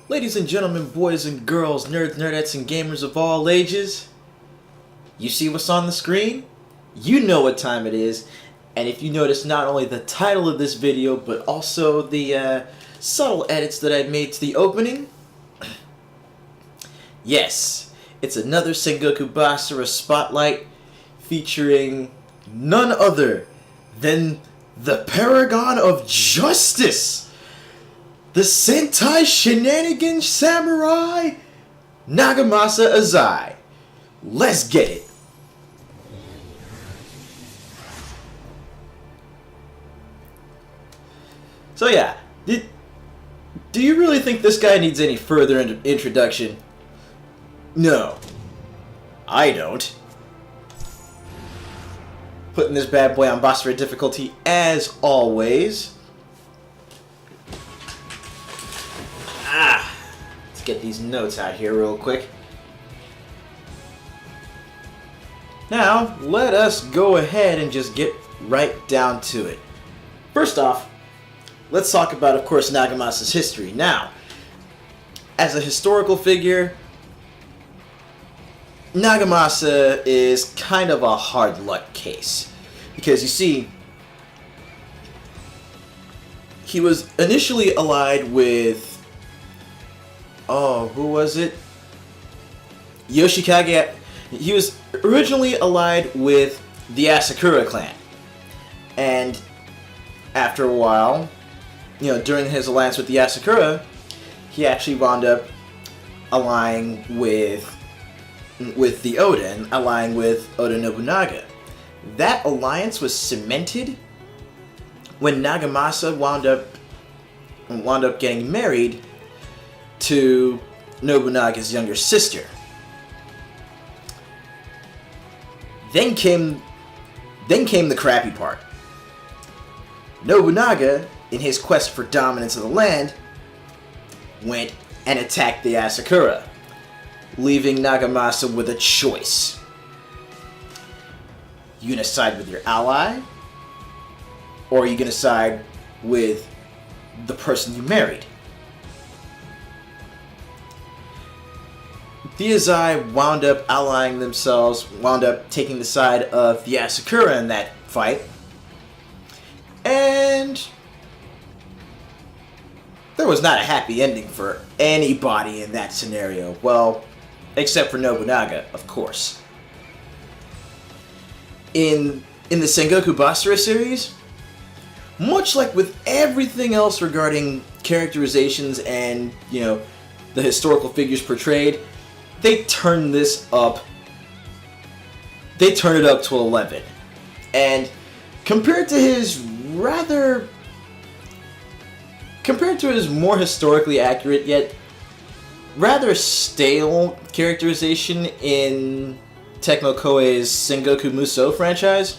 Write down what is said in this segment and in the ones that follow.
Ladies and gentlemen, boys and girls, nerds, nerdettes, and gamers of all ages, you see what's on the screen? You know what time it is, and if you notice not only the title of this video, but also the subtle edits that I made to the opening, yes, it's another Sengoku Basara spotlight featuring none other than the paragon of justice, the Sentai Shenanigans Samurai, Nagamasa Azai. Let's get it. So yeah, do you really think this guy needs any further introduction? No, I don't. Putting this bad boy on Basara difficulty as always. Let's get these notes out here real quick. Now, let us go ahead and just get right down to it. First off, let's talk about, of course, Nagamasa's history. Now, as a historical figure, Nagamasa is kind of a hard luck case. Because, you see, he was initially allied with... who was it? Yoshikage. He was originally allied with the Asakura clan. And after a while, during his alliance with the Asakura, he actually wound up allying with the Oda and allying with Oda Nobunaga. That alliance was cemented when Nagamasa wound up getting married to Nobunaga's younger sister. Then came the crappy part. Nobunaga, in his quest for dominance of the land, went and attacked the Asakura, leaving Nagamasa with a choice. You gonna side with your ally, or are you gonna side with the person you married? The Azai wound up taking the side of the Asakura in that fight. And there was not a happy ending for anybody in that scenario. Well, except for Nobunaga, of course. In the Sengoku Basara series, much like with everything else regarding characterizations and, the historical figures portrayed, they turn this up. They turn it up to 11. And compared to his more historically accurate yet rather stale characterization in Tecmo Koei's Sengoku Musou franchise,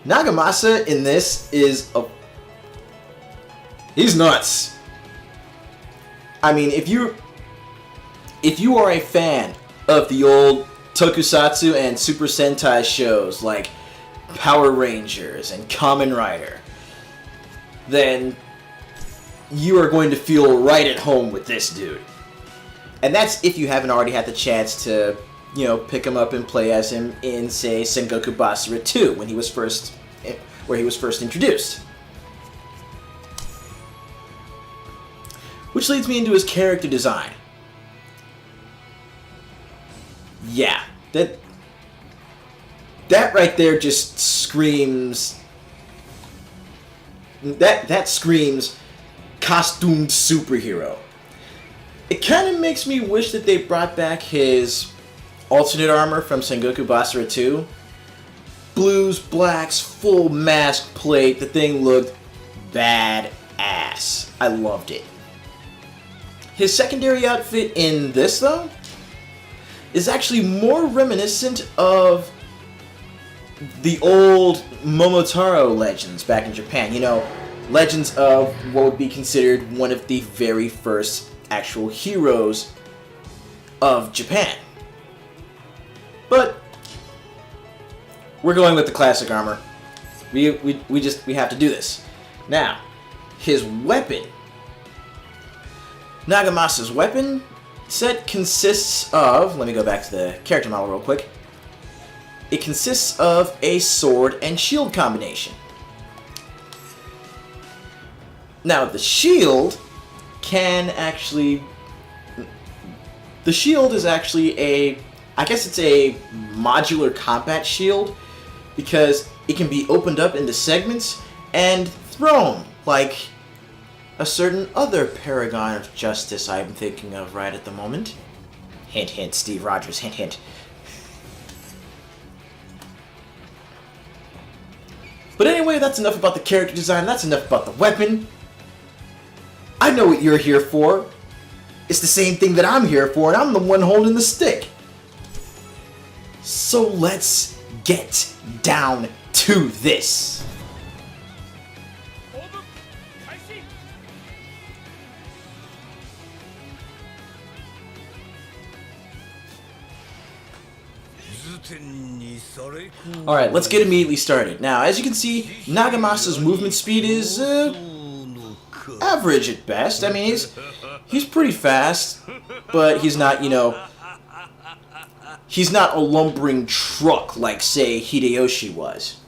Nagamasa in this he's nuts. I mean, if you are a fan of the old Tokusatsu and Super Sentai shows like Power Rangers and Kamen Rider, then you are going to feel right at home with this dude. And that's if you haven't already had the chance to, pick him up and play as him in, say, Sengoku Basara 2 where he was first introduced. Which leads me into his character design. Yeah, that right there just screams. That screams costumed superhero. It kind of makes me wish that they brought back his alternate armor from Sengoku Basara 2. Blues, blacks, full mask plate. The thing looked badass. I loved it. His secondary outfit in this, though, is actually more reminiscent of the old Momotaro legends back in Japan. Legends of what would be considered one of the very first actual heroes of Japan. But we're going with the classic armor. We have to do this. Now, his weapon Nagamasa's weapon set consists of, let me go back to the character model real quick. It consists of a sword and shield combination. Now the shield can actually, the shield is actually I guess it's a modular combat shield because it can be opened up into segments and thrown like a certain other paragon of justice I'm thinking of right at the moment. Hint, hint, Steve Rogers, hint, hint. But anyway, that's enough about the character design, that's enough about the weapon. I know what you're here for. It's the same thing that I'm here for, and I'm the one holding the stick. So let's get down to this. Alright, let's get immediately started. Now, as you can see, Nagamasa's movement speed is average at best. I mean, he's pretty fast, but he's not, you know, he's not a lumbering truck like, say, Hideyoshi was.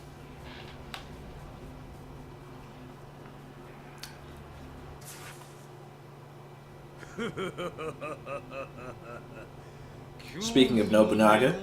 Speaking of Nobunaga,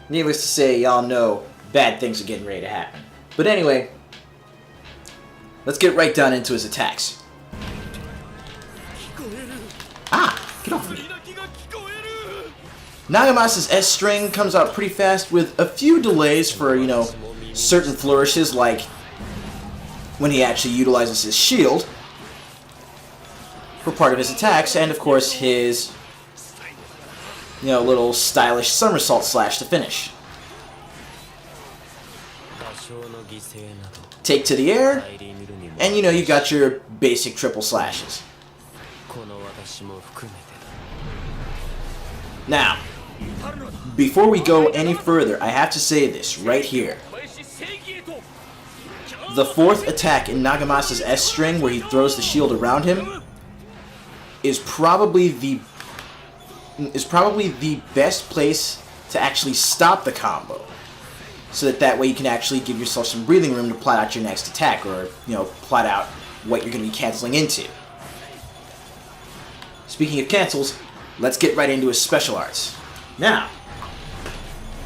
needless to say, y'all know bad things are getting ready to happen. But anyway, let's get right down into his attacks. Ah, get off me. Nagamasa's S string comes out pretty fast with a few delays for, you know, certain flourishes, like when he actually utilizes his shield for part of his attacks, and of course his, you know, little stylish somersault slash to finish. Take to the air, and you know, you got your basic triple slashes. Now, before we go any further, I have to say this right here. The fourth attack in Nagamasa's S string, where he throws the shield around him, is probably the best place to actually stop the combo, so that way you can actually give yourself some breathing room to plot out your next attack, or, you know, plot out what you're going to be canceling into. Speaking of cancels, let's get right into his special arts. Now,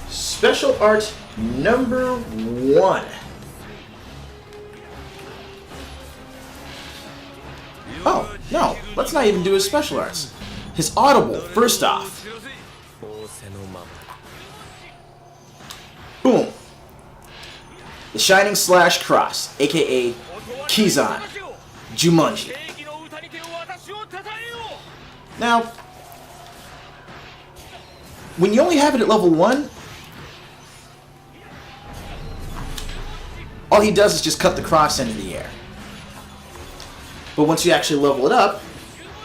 special art number 1. Oh, no, let's not even do his special arts. His audible, first off. Boom. The Shining Slash Cross, aka Kizan, Jumanji. Now, when you only have it at level 1, all he does is just cut the cross into the air. But once you actually level it up,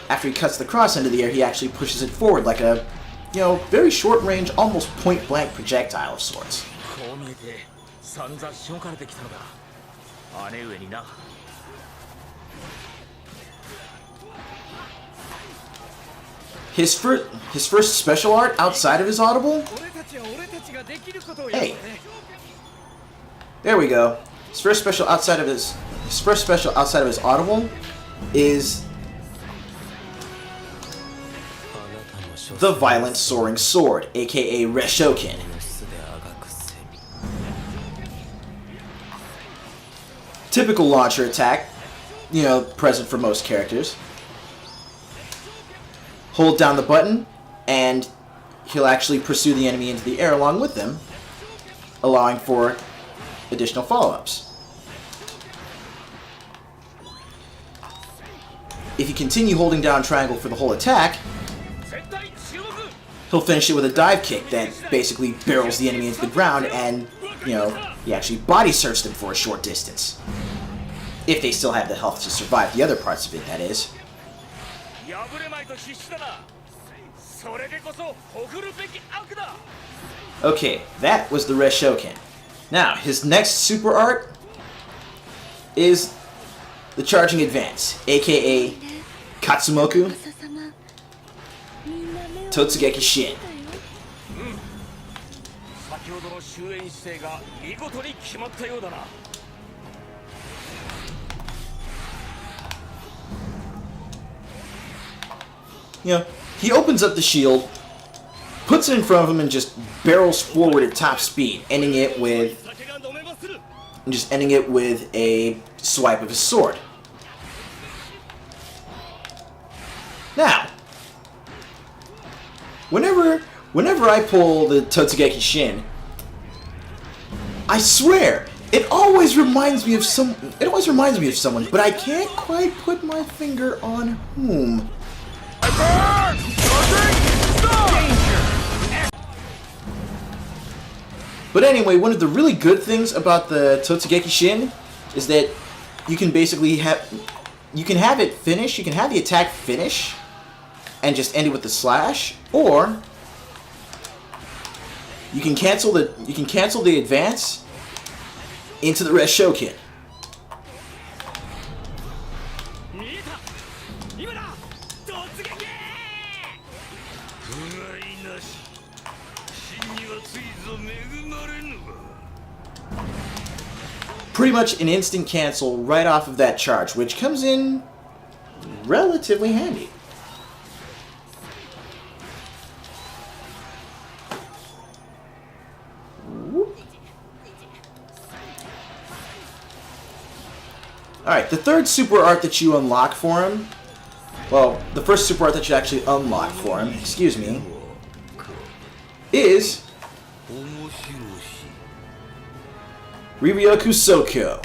after he cuts the cross into the air, he actually pushes it forward like a, you know, very short range, almost point blank projectile of sorts. His first special art outside of his audible? Hey. There we go. His first special outside of his audible is the Violent Soaring Sword, aka Reshoken. Typical launcher attack, you know, present for most characters. Hold down the button, and he'll actually pursue the enemy into the air along with them, allowing for additional follow-ups. If you continue holding down triangle for the whole attack, he'll finish it with a dive kick that basically barrels the enemy into the ground and, you know, he actually body surfs them for a short distance. If they still have the health to survive the other parts of it, that is. Okay, that was the Reshoken. Now, his next super art is the Charging Advance, aka Katsumoku Totsugeki Shin. You know, he opens up the shield, puts it in front of him, and just barrels forward at top speed, ending it with a swipe of his sword. Now, whenever I pull the Totsugeki Shin, I swear it always reminds me of someone, but I can't quite put my finger on whom. But anyway, one of the really good things about the Totsugeki Shin is that you can basically have it finish. You can have the attack finish and just end it with the slash, or you can cancel the advance into the Reshoken. Pretty much an instant cancel right off of that charge, which comes in relatively handy. Alright, the third super art that you unlock for him, well, the first super art that you actually unlock for him, excuse me, is Riryoku Soko.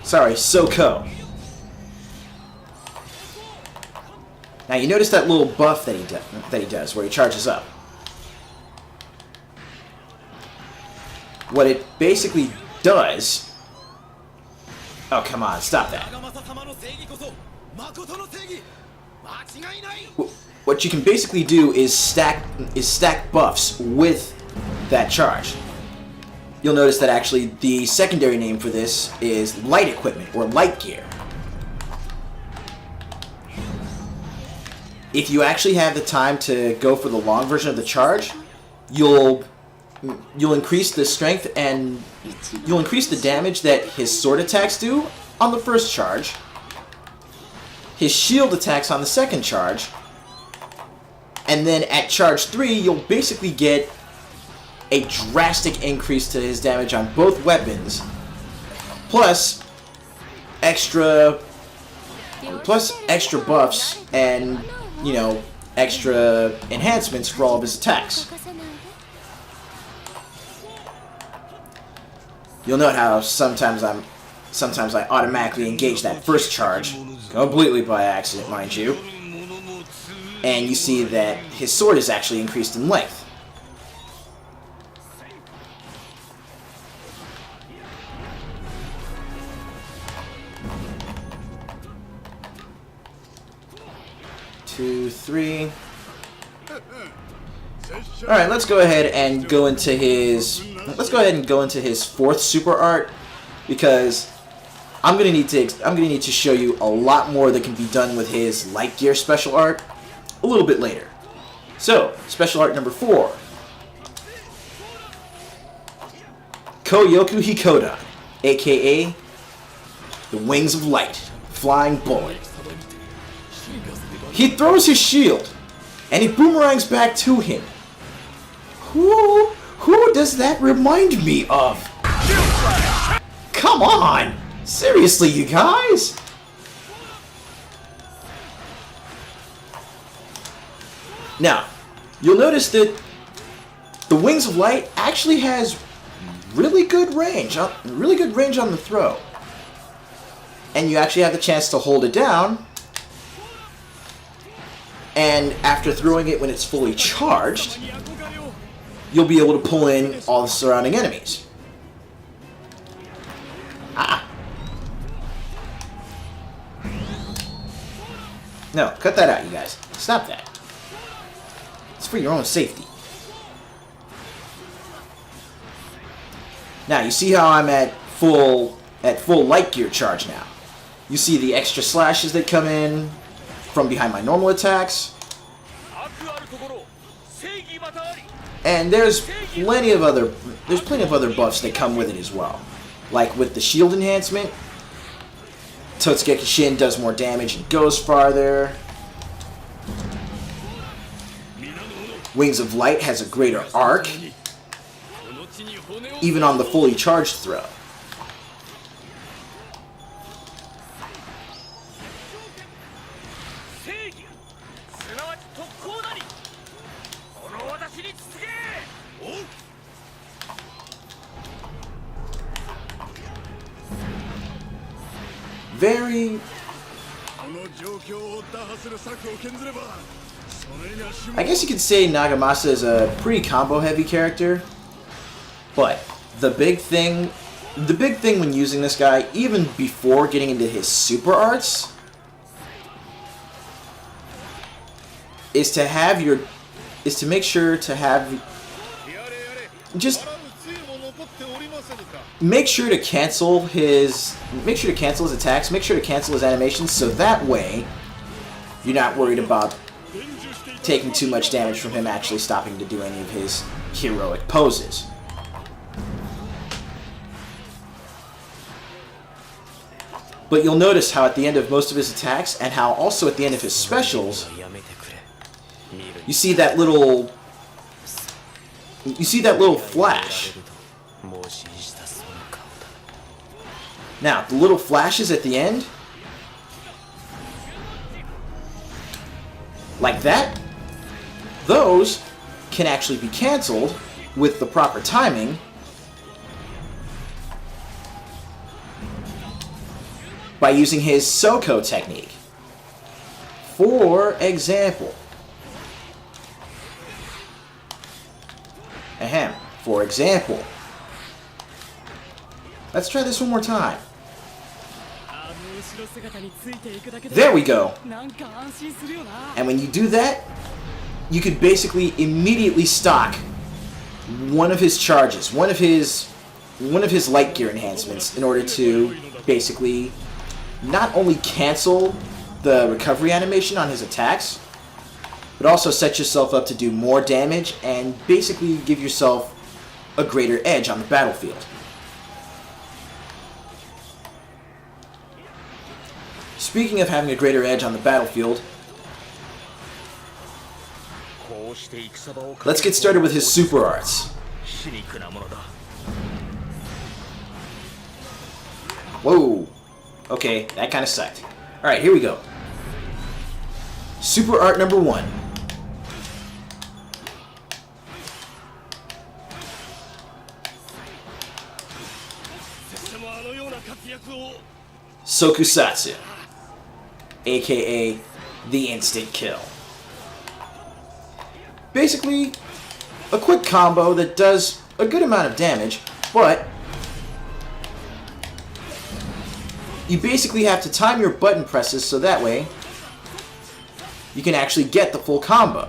Sorry, Soko. Now you notice that little buff that he does, where he charges up. What it basically does... Oh, come on, stop that. What you can basically do is stack buffs with that charge. You'll notice that actually the secondary name for this is light equipment, or light gear. If you actually have the time to go for the long version of the charge, you'll increase the strength and you'll increase the damage that his sword attacks do on the first charge, his shield attacks on the second charge, and then at charge 3 you'll basically get a drastic increase to his damage on both weapons, plus extra buffs and, you know, extra enhancements for all of his attacks. You'll note how sometimes I automatically engage that first charge, completely by accident, mind you, and you see that his sword is actually increased in length. Two, three. Alright, let's go ahead and go into his fourth super art, because I'm gonna need to show you a lot more that can be done with his light gear special art a little bit later. So, special art number 4. Koyoku Hikoda, aka the Wings of Light, Flying Bullet. He throws his shield, and it boomerangs back to him. Who does that remind me of? Come on! Seriously, you guys? Now, you'll notice that the Wings of Light actually has really good range on the throw. And you actually have the chance to hold it down And after throwing it when it's fully charged, you'll be able to pull in all the surrounding enemies. Ah. No, cut that out, you guys. Stop that. It's for your own safety. Now, you see how I'm at full light gear charge now. You see the extra slashes that come in from behind my normal attacks. And there's plenty of other buffs that come with it as well. Like with the shield enhancement, Totsugeki Shin does more damage and goes farther. Wings of Light has a greater arc, even on the fully charged throw. Very... I guess you could say Nagamasa is a pretty combo-heavy character, but the big thing when using this guy, even before getting into his super arts, is to make sure to have make sure to cancel his attacks, make sure to cancel his animations, so that way you're not worried about taking too much damage from him actually stopping to do any of his heroic poses. But you'll notice how at the end of most of his attacks, and how also at the end of his specials, you see that little flash. Now, the little flashes at the end, like that, those can actually be canceled with the proper timing by using his Soko technique. For example, let's try this one more time. There we go. And when you do that, you could basically immediately stock one of his charges, one of his light gear enhancements, in order to basically not only cancel the recovery animation on his attacks, but also set yourself up to do more damage and basically give yourself a greater edge on the battlefield. Speaking of having a greater edge on the battlefield, let's get started with his super arts. Whoa. Okay, that kind of sucked. Alright, here we go. Super art number 1. Sokusatsu, aka the instant kill. Basically, a quick combo that does a good amount of damage, but you basically have to time your button presses so that way you can actually get the full combo.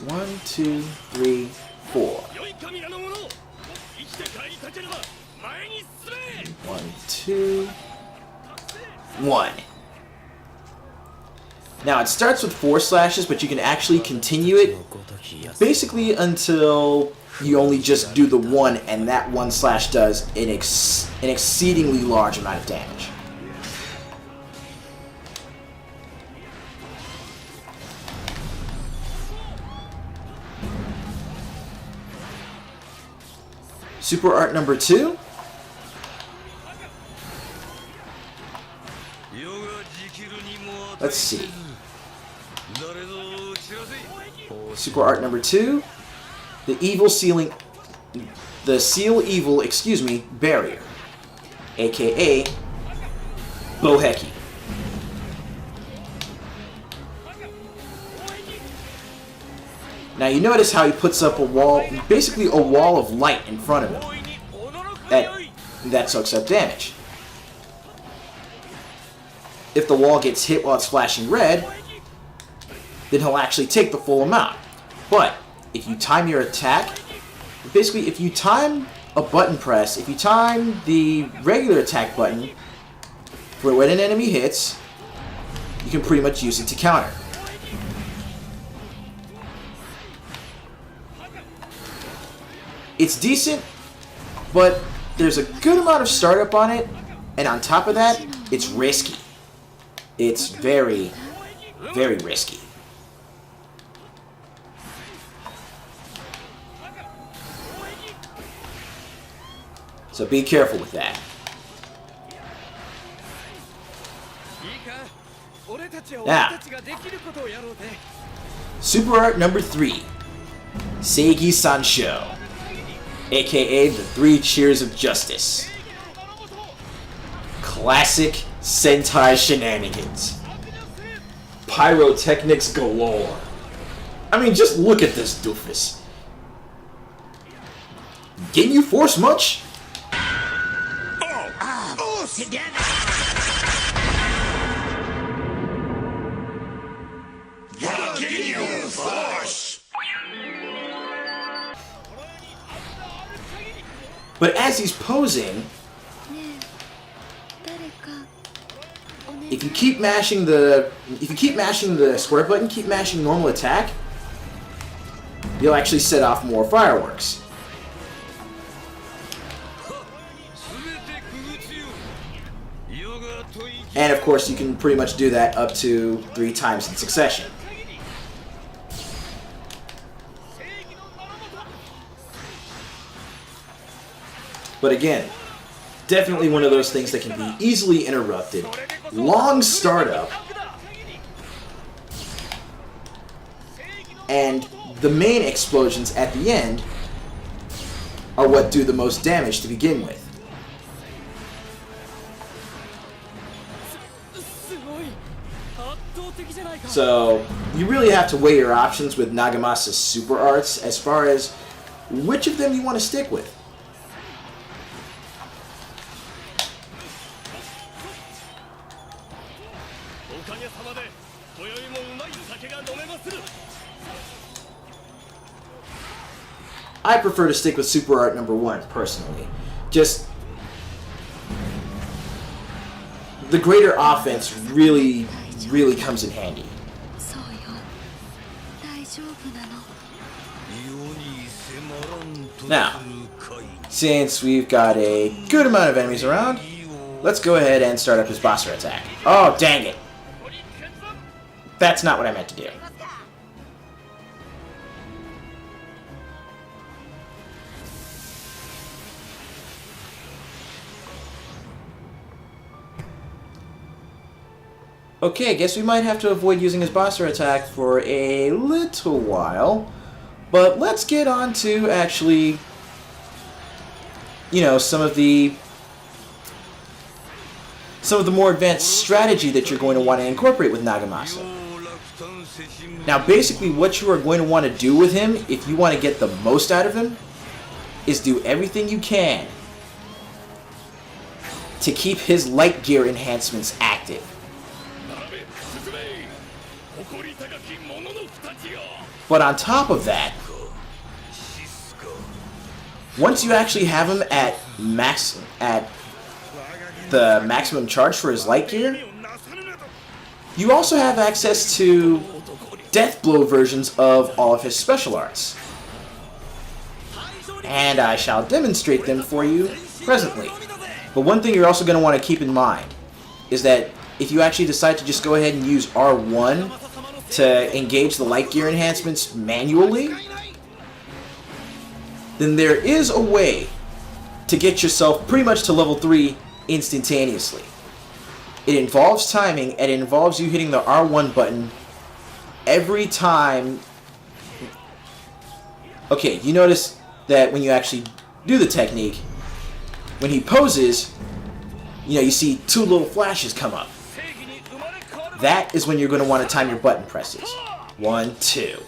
1, 2, 3, 4. 1, 2, 1. Now it starts with 4 slashes, but you can actually continue it basically until you only just do the 1, and that 1 slash does an exceedingly large amount of damage. Super art number 2. Let's see. Super art number 2. The Seal Evil, barrier, aka Boheki. Now you notice how he puts up a wall, basically a wall of light in front of him. That soaks up damage. If the wall gets hit while it's flashing red, then he'll actually take the full amount. But if you time your attack, basically if you time a button press, if you time the regular attack button for when an enemy hits, you can pretty much use it to counter. It's decent, but there's a good amount of startup on it, and on top of that, it's risky. It's very, very risky. So be careful with that. Now, Super Art number 3, Seigi Sansho, aka the 3 Cheers of Justice. Classic Sentai shenanigans. Pyrotechnics galore. I mean, just look at this doofus. Getting you force much? Together. Give you force. But as he's posing, if you keep mashing the square button, keep mashing normal attack, you'll actually set off more fireworks. And of course, you can pretty much do that up to 3 times in succession. But again, definitely one of those things that can be easily interrupted. Long startup. And the main explosions at the end are what do the most damage to begin with. So, you really have to weigh your options with Nagamasa's super arts as far as which of them you want to stick with. I prefer to stick with Super Art number 1, personally. Just the greater offense really comes in handy. Now, since we've got a good amount of enemies around, let's go ahead and start up his Basara attack. Oh, dang it! That's not what I meant to do. Okay, I guess we might have to avoid using his Basara attack for a little while. But let's get on to actually, you know, some of the more advanced strategy that you're going to want to incorporate with Nagamasa. Now, basically what you are going to want to do with him, if you want to get the most out of him, is do everything you can to keep his light gear enhancements active. But on top of that, once you actually have him at the maximum charge for his light gear, you also have access to death blow versions of all of his special arts. And I shall demonstrate them for you presently. But one thing you're also going to want to keep in mind is that if you actually decide to just go ahead and use R1 to engage the light gear enhancements manually, then there is a way to get yourself pretty much to level 3 instantaneously. It involves timing, and it involves you hitting the R1 button every time. Okay, you notice that when you actually do the technique, when he poses, you know, you see 2 little flashes come up. That is when you're going to want to time your button presses. 1, 2.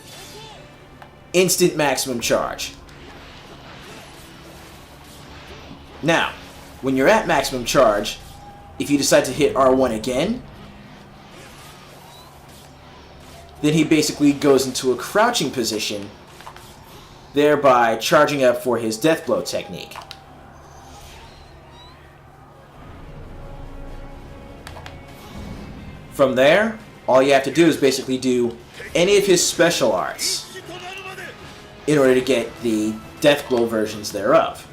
instant maximum charge. Now, when you're at maximum charge, if you decide to hit R1 again, then he basically goes into a crouching position, thereby charging up for his death blow technique. From there, all you have to do is basically do any of his special arts in order to get the death blow versions thereof.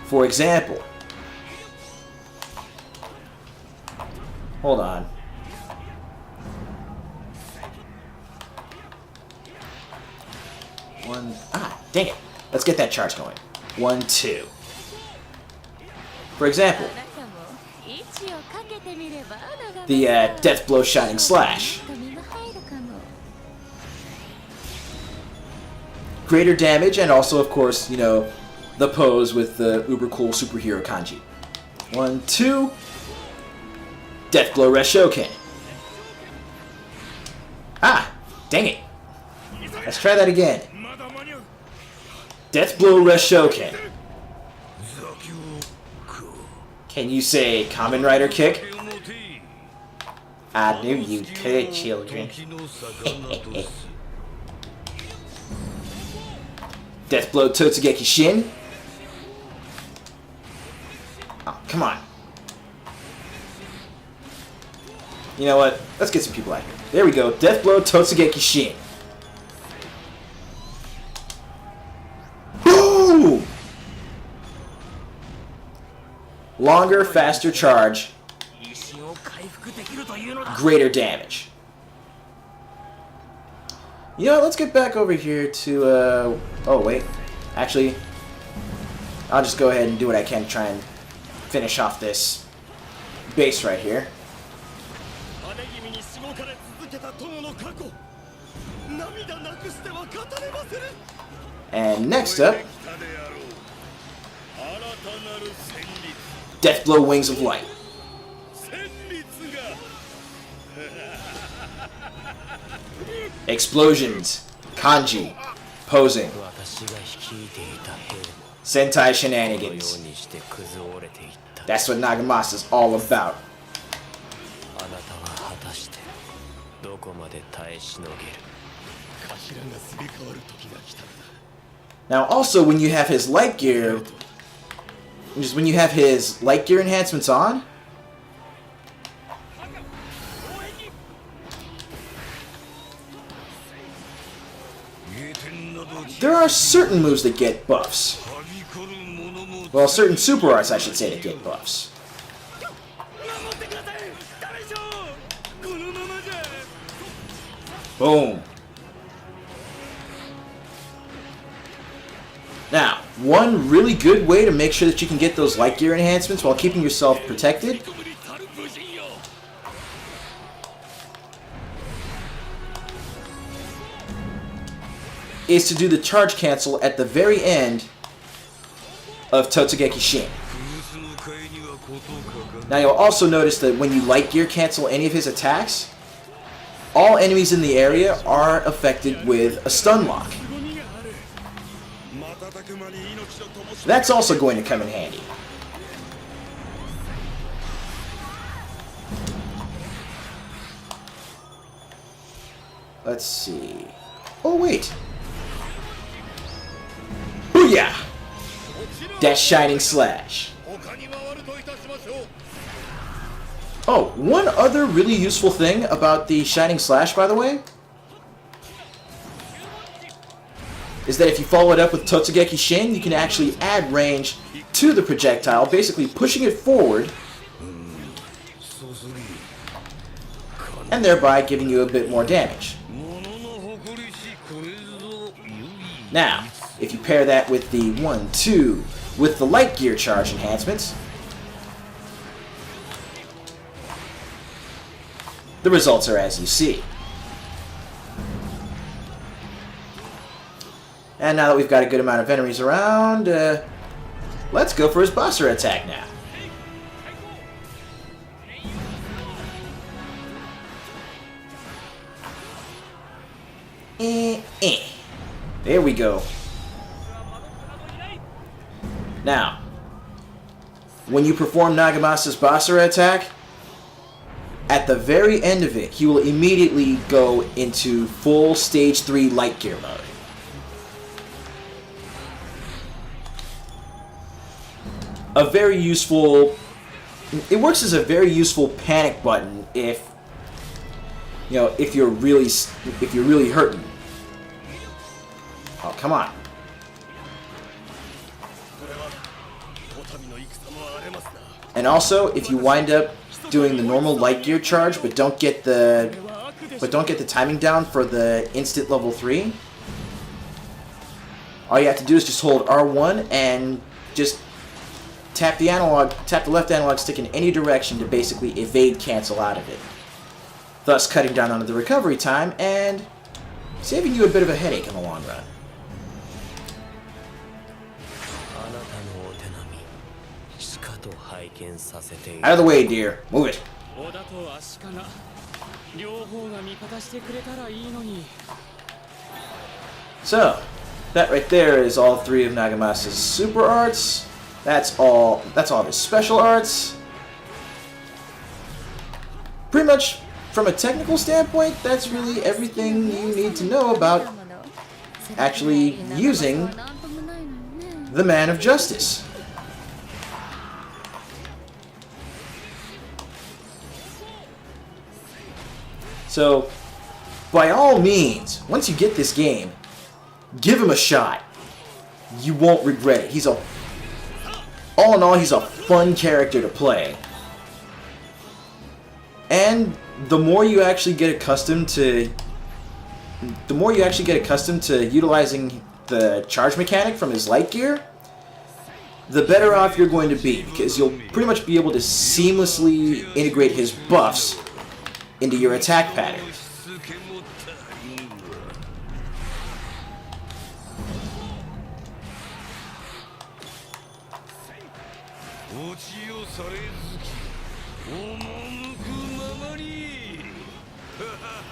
For example, hold on. Dang it. Let's get that charge going. 1, 2. For example, the Death Blow Shining Slash. Greater damage, and also, of course, you know, the pose with the uber cool superhero kanji. 1, 2. Death Blow Reshoken. Dang it. Let's try that again. Death Blow Reshoken. Can you say Kamen Rider Kick? I knew you could, children. Death Blow Totsugeki Shin. Oh, come on. You know what? Let's get some people out here. There we go. Death Blow Totsugeki Shin. Boom! Longer, faster charge. Greater damage. You know what? Let's get back over here to, oh, wait. Actually, I'll just go ahead and do what I can to try and finish off this base right here. And next up, Death Blow Wings of Light. Explosions, kanji, posing, Sentai shenanigans. That's what Nagamasa's all about. Now also when you have his light gear, enhancements on, there are certain moves that get buffs. Well, certain super arts, I should say, that get buffs. Boom. Now, one really good way to make sure that you can get those light gear enhancements while keeping yourself protected is to do the charge cancel at the very end of Totsugeki Shin. Now you'll also notice that when you light gear cancel any of his attacks, all enemies in the area are affected with a stun lock. That's also going to come in handy. Let's see. Oh, wait. Booyah! That Shining Slash. Oh, one other really useful thing about the Shining Slash, by the way, is that if you follow it up with Totsugeki Shin, you can actually add range to the projectile, basically pushing it forward, and thereby giving you a bit more damage. Now, if you pair that with the 1, 2, with the light gear charge enhancements, the results are as you see. And now that we've got a good amount of enemies around, let's go for his Basara attack now. There we go. Now, when you perform Nagamasa's Basara attack, at the very end of it, he will immediately go into full Stage 3 Light Gear mode. A very useful... It works as a very useful panic button if, you know, if you're really hurting. Oh, come on. And also, if you wind up doing the normal light gear charge but don't get the timing down for the instant level 3, all you have to do is just hold R1 and just tap the left analog stick in any direction to basically evade cancel out of it, thus cutting down on the recovery time and saving you a bit of a headache in the long run. Out of the way, dear. Move it. So, that right there is all 3 of Nagamasa's super arts. That's all of his special arts. Pretty much, from a technical standpoint, that's really everything you need to know about actually using the Man of Justice. So, by all means, once you get this game, give him a shot. You won't regret it. All in all, he's a fun character to play. And the more you actually get accustomed to utilizing the charge mechanic from his light gear, the better off you're going to be, because you'll pretty much be able to seamlessly integrate his buffs into your attack pattern.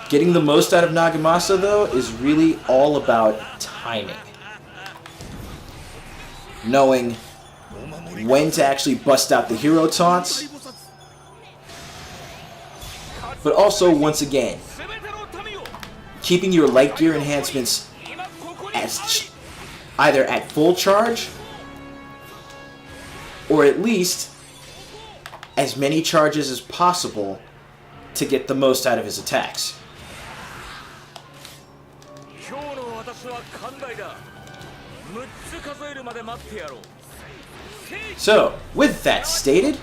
Getting the most out of Nagamasa, though, is really all about timing. Knowing when to actually bust out the hero taunts, but also, once again, keeping your light gear enhancements as either at full charge, or at least as many charges as possible to get the most out of his attacks. So, with that stated,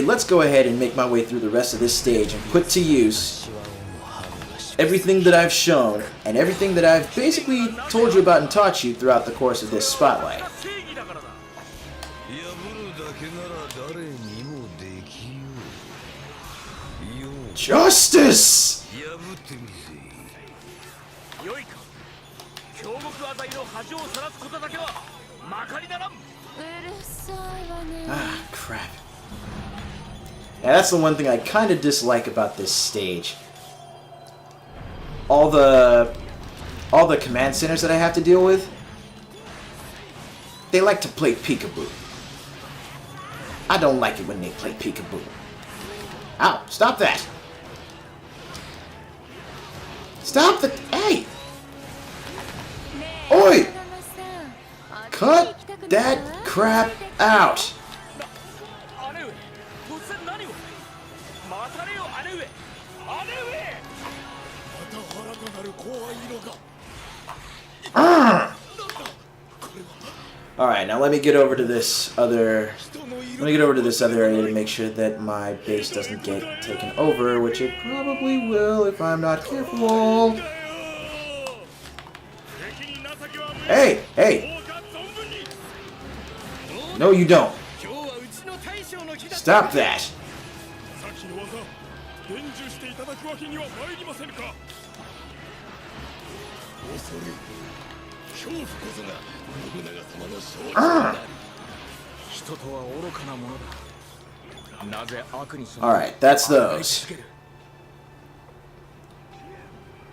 let's go ahead and make my way through the rest of this stage and put to use everything that I've shown and everything that I've basically told you about and taught you throughout the course of this spotlight. Justice! Ah, crap. Yeah, that's the one thing I kind of dislike about this stage. All the command centers that I have to deal with, they like to play peekaboo. I don't like it when they play peekaboo. Ow, stop that! Stop the... Hey! Oi! Cut that crap out! Alright, now let me get over to this other... area to make sure that my base doesn't get taken over, which it probably will if I'm not careful. Hey! Hey! No, you don't. Stop that! Alright, that's those.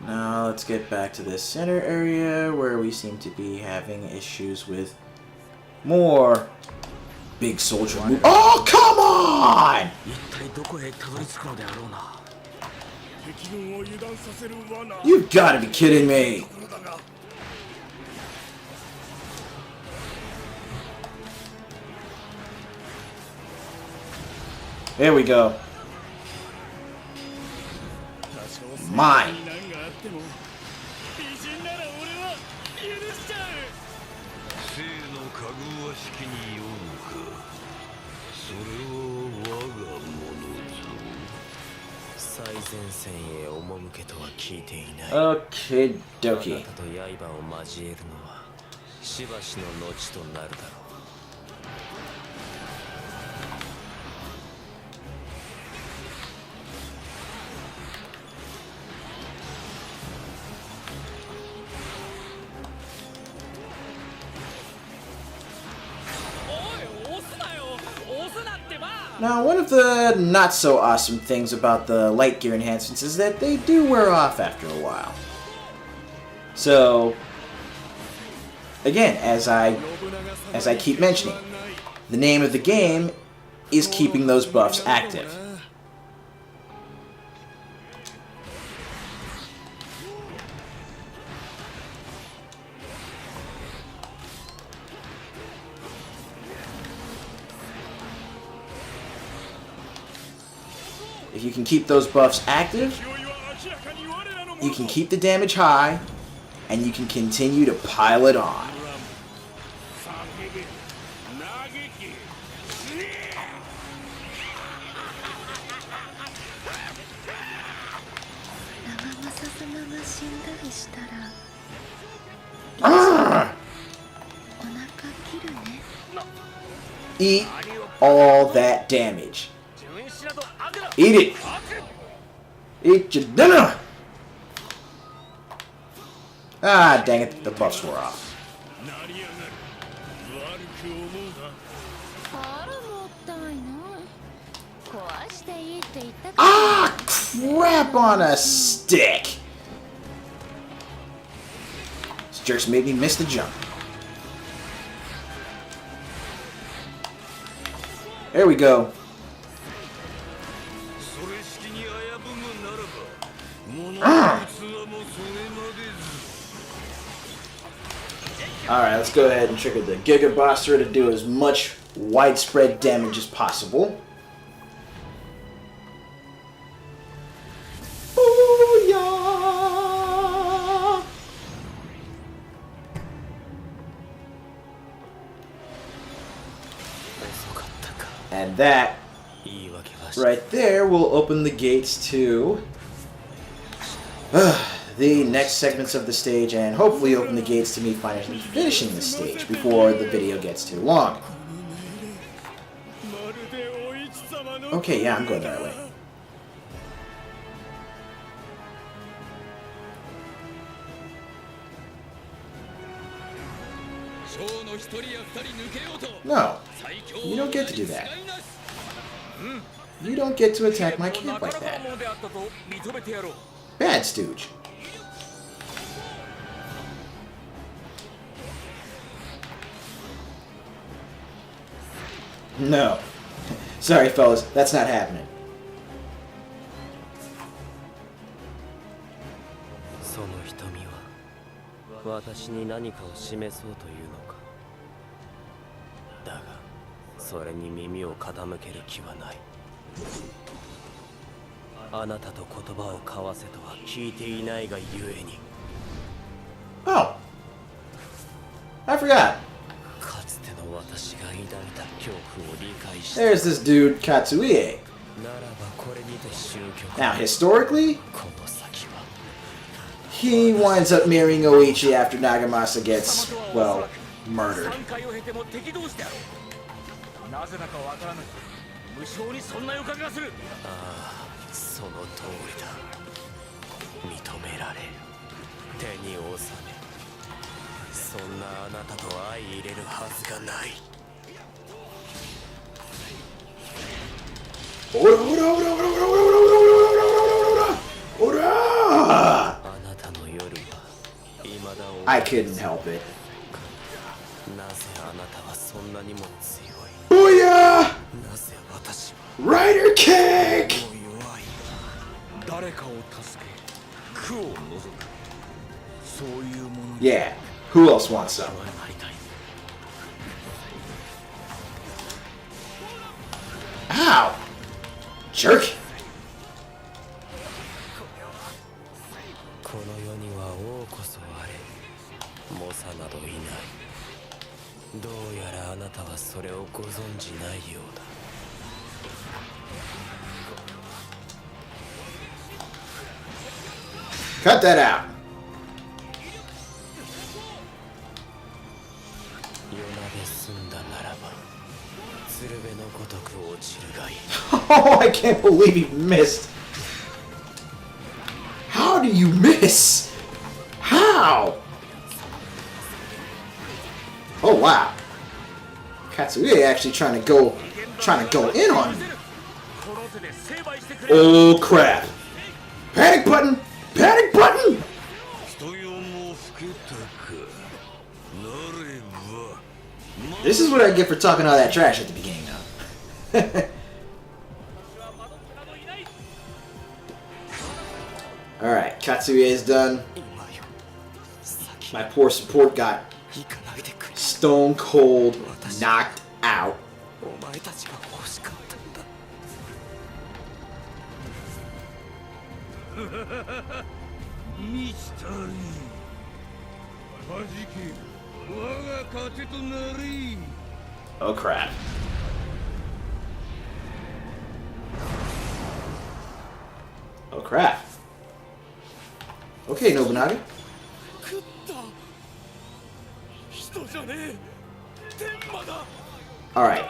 Now let's get back to this center area where we seem to be having issues with more big soldier move. Oh, come on! You've got to be kidding me! There we go. Mine. Okay, dokie. Now, one of the not-so-awesome things about the light gear enhancements is that they do wear off after a while. So, again, as I keep mentioning, the name of the game is keeping those buffs active. If you can keep those buffs active, you can keep the damage high, and you can continue to pile it on. Eat all that damage. Eat it! Eat your dinner! Ah, dang it, the buffs were off. Ah, crap on a stick! This jerk's made me miss the jump. There we go. Alright, let's go ahead and trigger the Giga Basara to do as much widespread damage as possible. Booyah! And that right there will open the gates to the next segments of the stage, and hopefully open the gates to me finally finishing this stage before the video gets too long. Okay, yeah, I'm going that way. No, you don't get to do that. You don't get to attack my camp like that. Bad stooge. No. Sorry, fellas, that's not happening. Oh. I forgot. There's this dude, Katsuie. Now, historically, he winds up marrying Oichi after Nagamasa gets, well, murdered. couldn't help it. Booyah! Rider kick! Yeah, who else wants some? Ow! Jerk! Cut that out. Oh, I can't believe he missed. How do you miss? How? Oh wow. Katsuie actually trying to go in on him. Oh crap. Panic button! Panic button! This is what I get for talking all that trash at the beginning now. Alright, Katsuie is done. My poor support got stone cold knocked out. Oh crap. Oh crap. Okay, Nobunaga. Alright.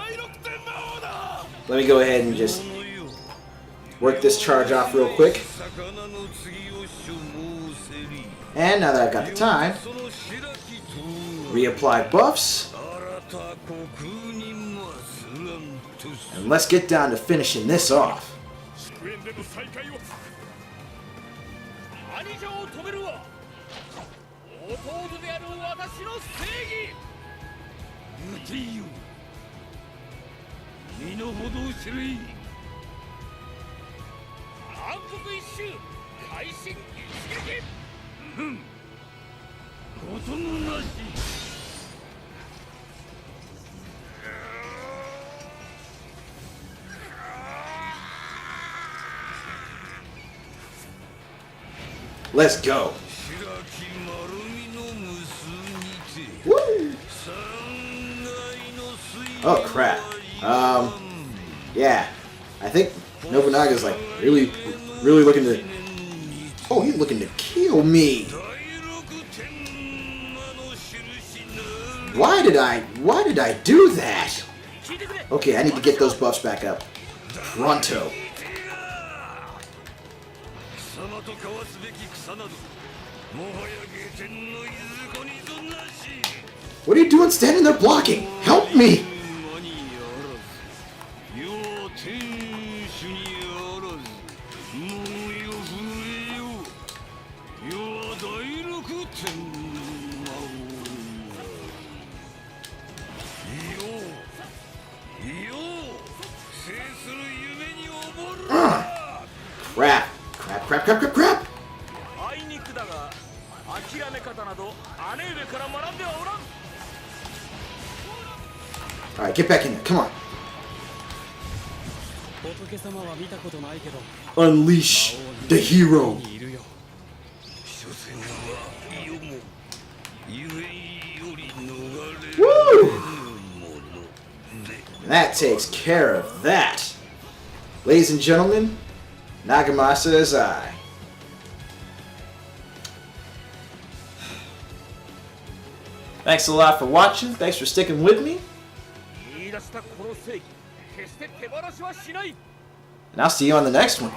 Let me go ahead and just work this charge off real quick. And now that I've got the time, reapply buffs. And let's get down to finishing this off. Let's go. Woo! Oh crap. Yeah. I think Nobunaga's like really looking to. Oh, he's looking to kill me. Why did I do that? Okay, I need to get those buffs back up. Pronto. What are you doing standing there blocking? Help me! Crap. Crap. Alright, get back in there. Come on. Unleash the hero. Woo! That takes care of that. Ladies and gentlemen, Nagamasa Azai. Thanks a lot for watching. Thanks for sticking with me. And I'll see you on the next one.